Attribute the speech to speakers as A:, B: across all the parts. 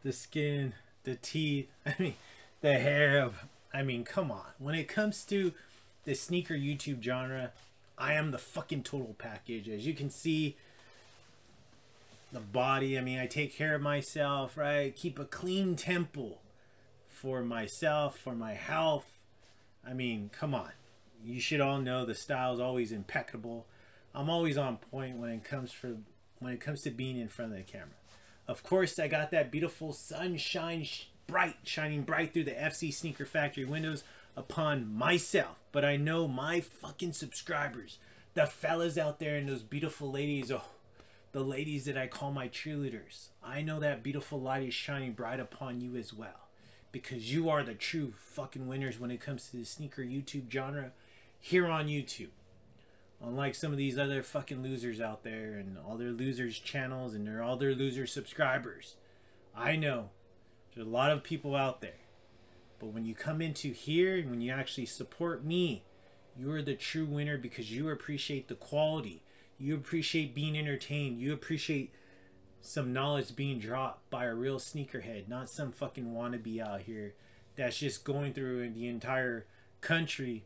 A: the skin, the teeth, I mean, the hair. I mean, come on. When it comes to the sneaker YouTube genre, I am the fucking total package. As you can see, the body, I mean, I take care of myself, right? Keep a clean temple for myself, for my health. I mean, come on. You should all know the style is always impeccable. I'm always on point when it comes to being in front of the camera. Of course, I got that beautiful sunshine shining bright through the FC Sneaker Factory windows upon myself. But I know my fucking subscribers, the fellas out there and those beautiful ladies, oh, the ladies that I call my cheerleaders. I know that beautiful light is shining bright upon you as well. Because you are the true fucking winners when it comes to the sneaker YouTube genre here on YouTube. Unlike some of these other fucking losers out there and all their losers channels and all their loser subscribers. I know there's a lot of people out there. But when you come into here and when you actually support me, you're the true winner because you appreciate the quality. You appreciate being entertained. You appreciate some knowledge being dropped by a real sneakerhead, not some fucking wannabe out here that's just going through the entire country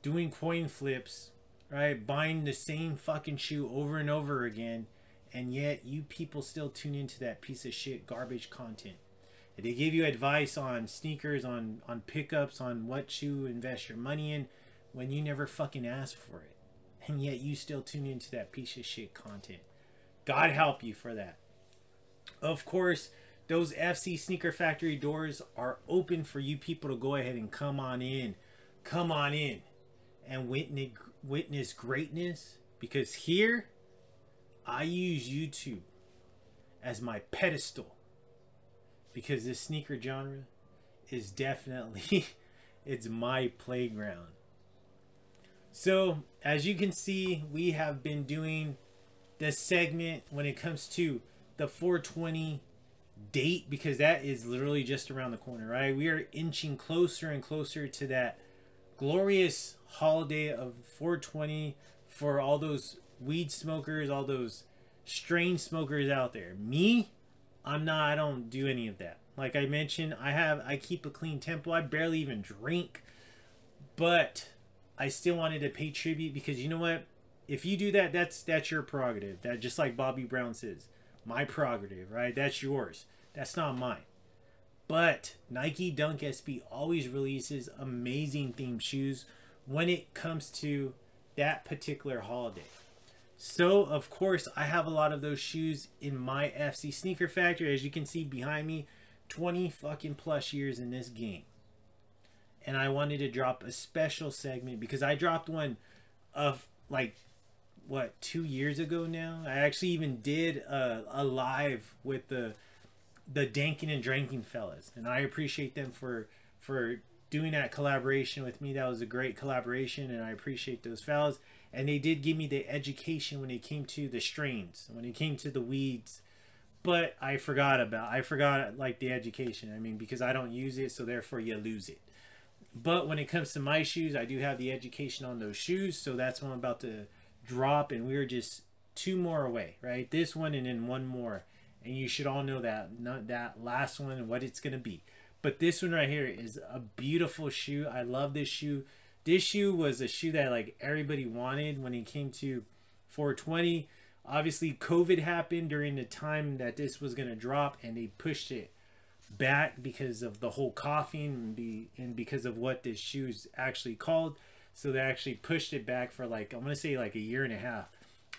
A: doing coin flips, right? Buying the same fucking shoe over and over again, and yet you people still tune into that piece of shit garbage content. They give you advice on sneakers, on pickups, on what shoe invest your money in when you never fucking asked for it. And yet you still tune into that piece of shit content. God help you for that. Of course, those FC Sneaker Factory doors are open for you people to go ahead and come on in. Come on in and witness greatness. Because here, I use YouTube as my pedestal. Because this sneaker genre is definitely, it's my playground. So, as you can see, we have been doing this segment when it comes to the 420 date, because that is literally just around the corner, right? We are inching closer and closer to that glorious holiday of 420 for all those weed smokers, all those strain smokers out there. Me, I don't do any of that. Like I mentioned, I keep a clean tempo. I barely even drink, but I still wanted to pay tribute because you know what? If you do that, that's your prerogative. That just like Bobby Brown says, my prerogative, right? That's yours. That's not mine. But Nike Dunk SB always releases amazing themed shoes when it comes to that particular holiday. So, of course, I have a lot of those shoes in my FC Sneaker Factory. As you can see behind me, 20 fucking plus years in this game. And I wanted to drop a special segment because I dropped one of like, what, 2 years ago now? I actually even did a live with the Dankin and Drankin fellas. And I appreciate them for doing that collaboration with me. That was a great collaboration and I appreciate those fellas. And they did give me the education when it came to the strains, when it came to the weeds. But I forgot like the education. I mean, because I don't use it, so therefore you lose it. But when it comes to my shoes, I do have the education on those shoes. So that's what I'm about to drop. And we're just 2 more away, right? This one and then 1 more. And you should all know that, not that last one and what it's going to be. But this one right here is a beautiful shoe. I love this shoe. This shoe was a shoe that like everybody wanted when it came to 420. Obviously, COVID happened during the time that this was going to drop, and they pushed it back because of the whole coughing and because of what this shoe's actually called. So they actually pushed it back for like, I'm going to say like a year and a half.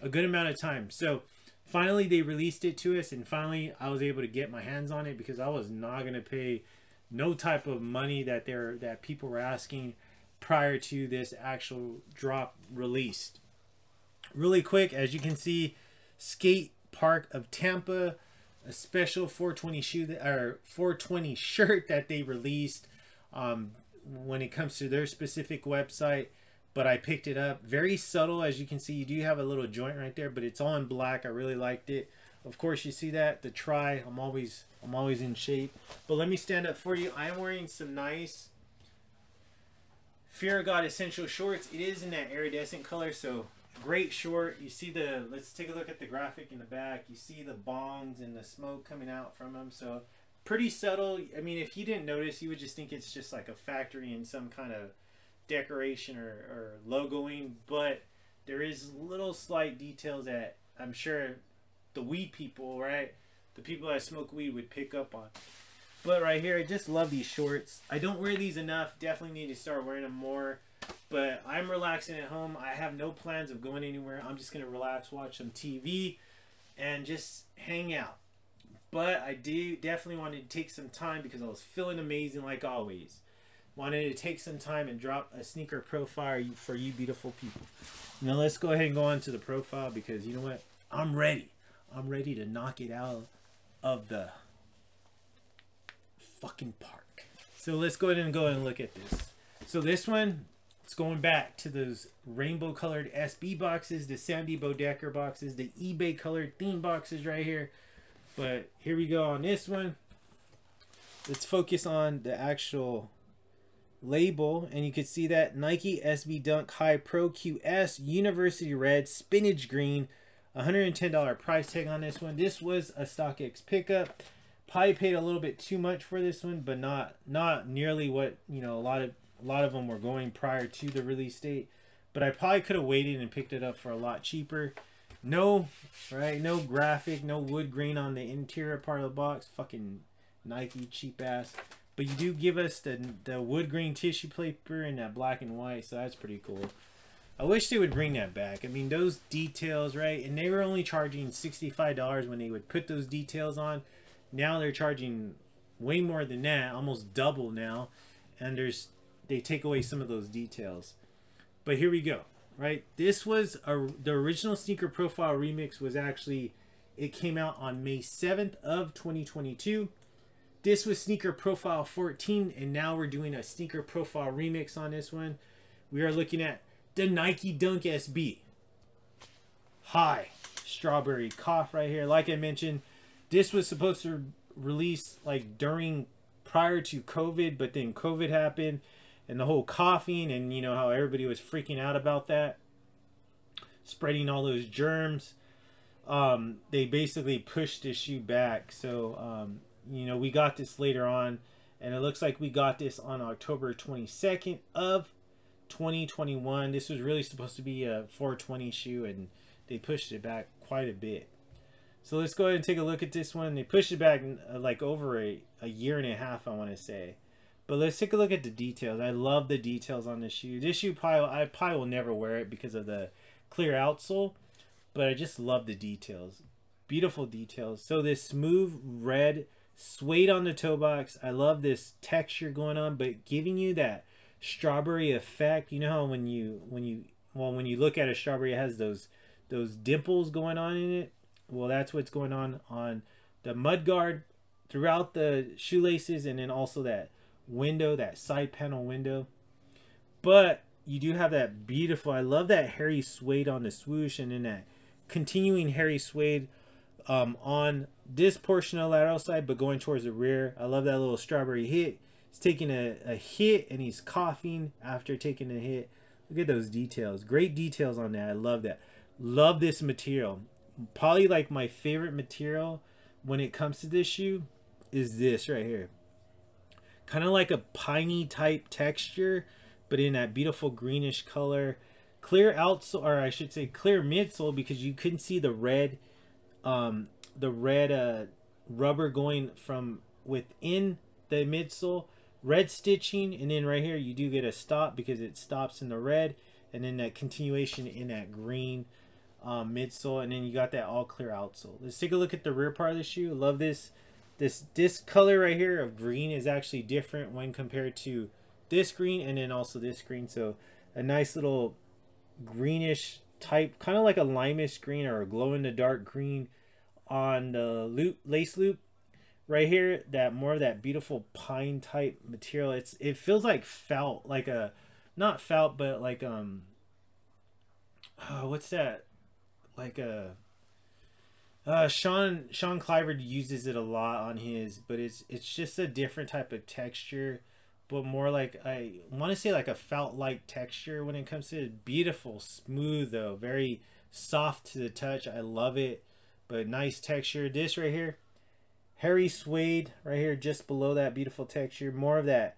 A: A good amount of time. So finally, they released it to us, and finally, I was able to get my hands on it because I was not going to pay no type of money that people were asking prior to this actual drop released. Really quick, as you can see, Skate Park of Tampa, a special 420 shoe or 420 shirt that they released when it comes to their specific website. But I picked it up. Very subtle, as you can see. You do have a little joint right there, but it's all in black. I really liked it. Of course, you see that the try. I'm always in shape. But let me stand up for you. I am wearing some nice Fear of God Essential shorts. It is in that iridescent color, so great short. You see let's take a look at the graphic in the back. You see the bongs and the smoke coming out from them. So pretty subtle. I mean, if you didn't notice, you would just think it's just like a factory and some kind of decoration or logoing, but there is little slight details that I'm sure the weed people, right, the people that smoke weed would pick up on. But right here, I just love these shorts. I don't wear these enough. Definitely need to start wearing them more. But I'm relaxing at home. I have no plans of going anywhere. I'm just going to relax, watch some TV, and just hang out. But I definitely wanted to take some time because I was feeling amazing like always. Wanted to take some time and drop a sneaker profile for you beautiful people. Now let's go ahead and go on to the profile because you know what? I'm ready. I'm ready to knock it out of the fucking park. So let's go ahead and look at this. So this one, it's going back to those rainbow colored SB boxes, the Sandy Bodecker boxes, the eBay colored theme boxes right here. But here we go on this one. Let's focus on the actual label, and you can see that Nike SB Dunk High Pro QS University Red Spinach Green, $110 price tag on this one. This was a StockX pickup. Probably paid a little bit too much for this one, but not nearly what, you know, a lot of them were going prior to the release date. But I probably could have waited and picked it up for a lot cheaper. No graphic, no wood grain on the interior part of the box. Fucking Nike cheap ass. But you do give us the wood grain tissue paper in that black and white, so that's pretty cool. I wish they would bring that back. I mean, those details, right? And they were only charging $65 when they would put those details on. Now they're charging way more than that, almost double now. And they take away some of those details. But here we go, right? This was the original Sneaker Profile Remix was actually, it came out on May 7th of 2022. This was Sneaker Profile 14, and now we're doing a Sneaker Profile Remix on this one. We are looking at the Nike Dunk SB High Strawberry Cough right here. Like I mentioned, this was supposed to release like prior to COVID, but then COVID happened and the whole coughing, and you know how everybody was freaking out about that, spreading all those germs. They basically pushed this shoe back. So you know, we got this later on, and it looks like we got this on October 22nd of 2021. This was really supposed to be a 420 shoe, and they pushed it back quite a bit. So let's go ahead and take a look at this one. They pushed it back like over a year and a half, I want to say. But let's take a look at the details. I love the details on this shoe. This shoe I probably will never wear it because of the clear outsole, but I just love the details. Beautiful details. So this smooth red suede on the toe box. I love this texture going on, but giving you that strawberry effect. You know how when you look at a strawberry, it has those dimples going on in it. Well, that's what's going on the mudguard throughout the shoelaces, and then also that window, that side panel window. But you do have that beautiful, I love that hairy suede on the swoosh, and then that continuing hairy suede on this portion of the lateral side, but going towards the rear. I love that little strawberry hit. He's taking a hit, and he's coughing after taking a hit. Look at those details. Great details on that. I love that. Love this material. Probably like my favorite material when it comes to this shoe is this right here. Kind of like a piney type texture, but in that beautiful greenish color. Clear outsole, or I should say clear midsole, because you couldn't see the red rubber going from within the midsole. Red stitching, and then right here you do get a stop because it stops in the red, and then that continuation in that green midsole, and then you got that all clear outsole. Let's take a look at the rear part of the shoe. Love this color right here of green is actually different when compared to this green, and then also this green. So a nice little greenish type, kind of like a limeish green or a glow in the dark green on the lace loop right here. That more of that beautiful pine type material. It feels like felt, like a, not felt, but like what's that, like a Sean Clivard uses it a lot on his, but it's just a different type of texture, but more like, I want to say like a felt-like texture when it comes to it. Beautiful, smooth though, very soft to the touch. I love it, but nice texture. This right here hairy suede right here, just below that beautiful texture. More of that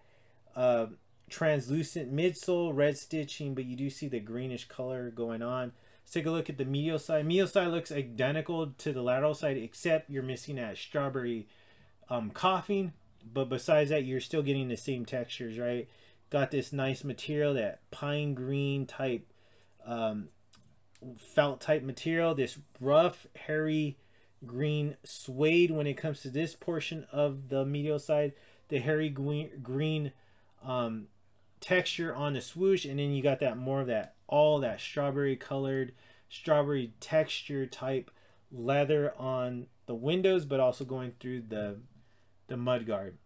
A: translucent midsole, red stitching, but you do see the greenish color going on. Let's take a look at the medial side. Medial side looks identical to the lateral side, except you're missing that strawberry coughing. But besides that, you're still getting the same textures, right? Got this nice material, that pine green type felt type material, this rough, hairy green suede when it comes to this portion of the medial side, the hairy green texture on the swoosh, and then you got that more of that, all that strawberry colored, strawberry texture type leather on the windows, but also going through the mudguard.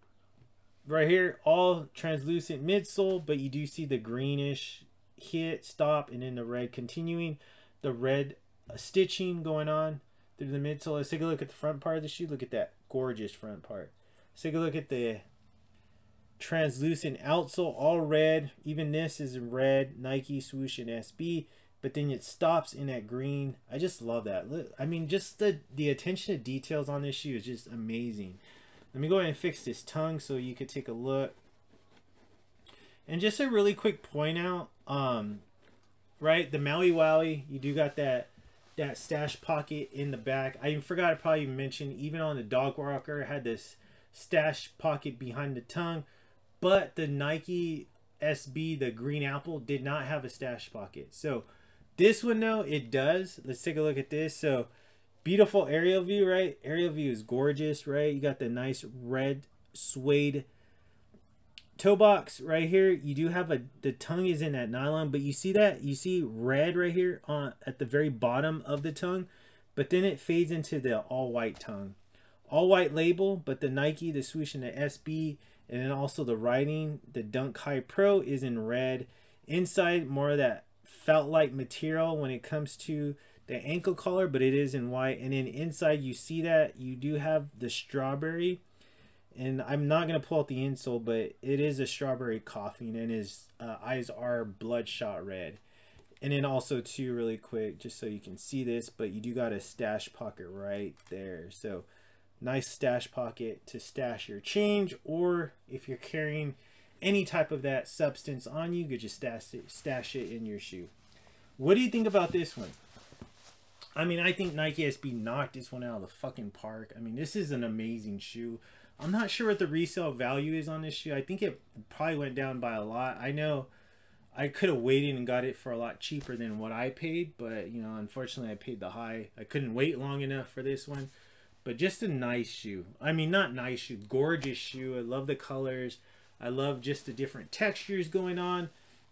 A: Right here, all translucent midsole, but you do see the greenish hit, stop, and then the red continuing. The red stitching going on through the midsole. Let's take a look at the front part of the shoe. Look at that gorgeous front part. Let's take a look at the translucent outsole, all red. Even this is red, Nike, swoosh, and SB. But then it stops in that green. I just love that. I mean, just the attention to details on this shoe is just amazing. Let me go ahead and fix this tongue so you could take a look. And just a really quick point out, right, the Maui Wowie, you do got that stash pocket in the back. I forgot to probably mention, even on the dog walker, it had this stash pocket behind the tongue. But the Nike SB, the green apple, did not have a stash pocket. So this one, though, it does. Let's take a look at this. So beautiful aerial view, right? Aerial view is gorgeous, right? You got the nice red suede toe box right here. You do have the tongue is in that nylon, but you see that? You see red right here on at the very bottom of the tongue, but then it fades into the all white tongue. All white label, but the Nike, the swoosh, and the SB, and then also the writing, the Dunk High Pro is in red. Inside, more of that felt-like material when it comes to the ankle collar, but it is in white. And then inside, you see that you do have the strawberry. And I'm not going to pull out the insole, but it is a strawberry coughing, and his eyes are bloodshot red. And then also, too, really quick, just so you can see this, but you do got a stash pocket right there. So nice stash pocket to stash your change, or if you're carrying any type of that substance on you, you could just stash it in your shoe. What do you think about this one? I mean, I think Nike SB knocked this one out of the fucking park. I mean, this is an amazing shoe. I'm not sure what the resale value is on this shoe. I think it probably went down by a lot. I know I could have waited and got it for a lot cheaper than what I paid, but, you know, unfortunately I paid the high. I couldn't wait long enough for this one. But just a nice shoe. I mean, not nice shoe, gorgeous shoe. I love the colors. I love just the different textures going on.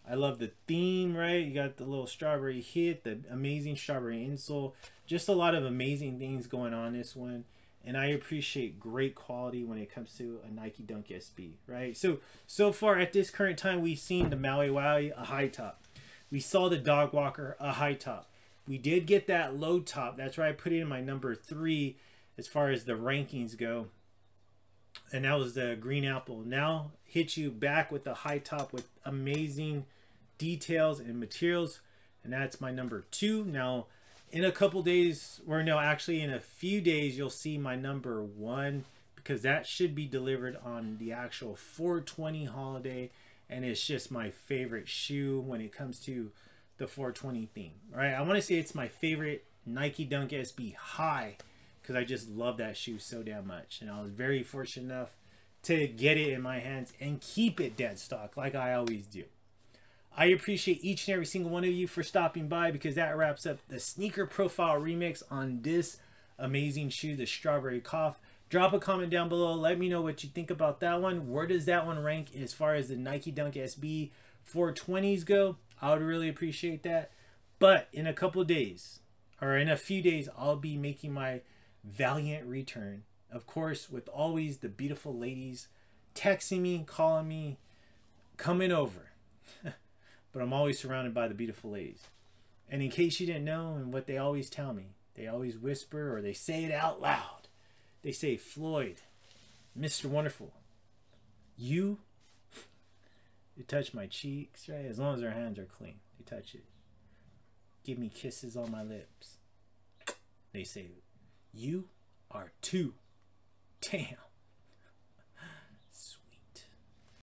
A: I love the theme, right? You got the little strawberry hit, the amazing strawberry insole. Just a lot of amazing things going on this one. And I appreciate great quality when it comes to a Nike Dunk SB, right? So far at this current time, we've seen the Maui Wowie, a high top. We saw the Dog Walker, a high top. We did get that low top. That's why I put it in my number 3 as far as the rankings go. And that was the Green Apple. Now hit you back with the high top with amazing details and materials. And that's my number 2. Now, in a couple days, or no, actually in a few days, you'll see my number 1, because that should be delivered on the actual 420 holiday. And it's just my favorite shoe when it comes to the 420 theme. All right, I want to say it's my favorite Nike Dunk SB high, because I just love that shoe so damn much. And I was very fortunate enough to get it in my hands and keep it dead stock like I always do. I appreciate each and every single one of you for stopping by, because that wraps up the Sneaker Profile Remix on this amazing shoe, the Strawberry Cough. Drop a comment down below. Let me know what you think about that one. Where does that one rank as far as the Nike Dunk SB 420s go? I would really appreciate that. But in a couple days, or in a few days, I'll be making my valiant return. Of course, with always the beautiful ladies texting me, calling me, coming over. But I'm always surrounded by the beautiful ladies. And in case you didn't know, and what they always tell me, they always whisper or they say it out loud. They say, Floyd, Mr. Wonderful, you touch my cheeks, right? As long as their hands are clean, they touch it. Give me kisses on my lips. They say, you are too Damn.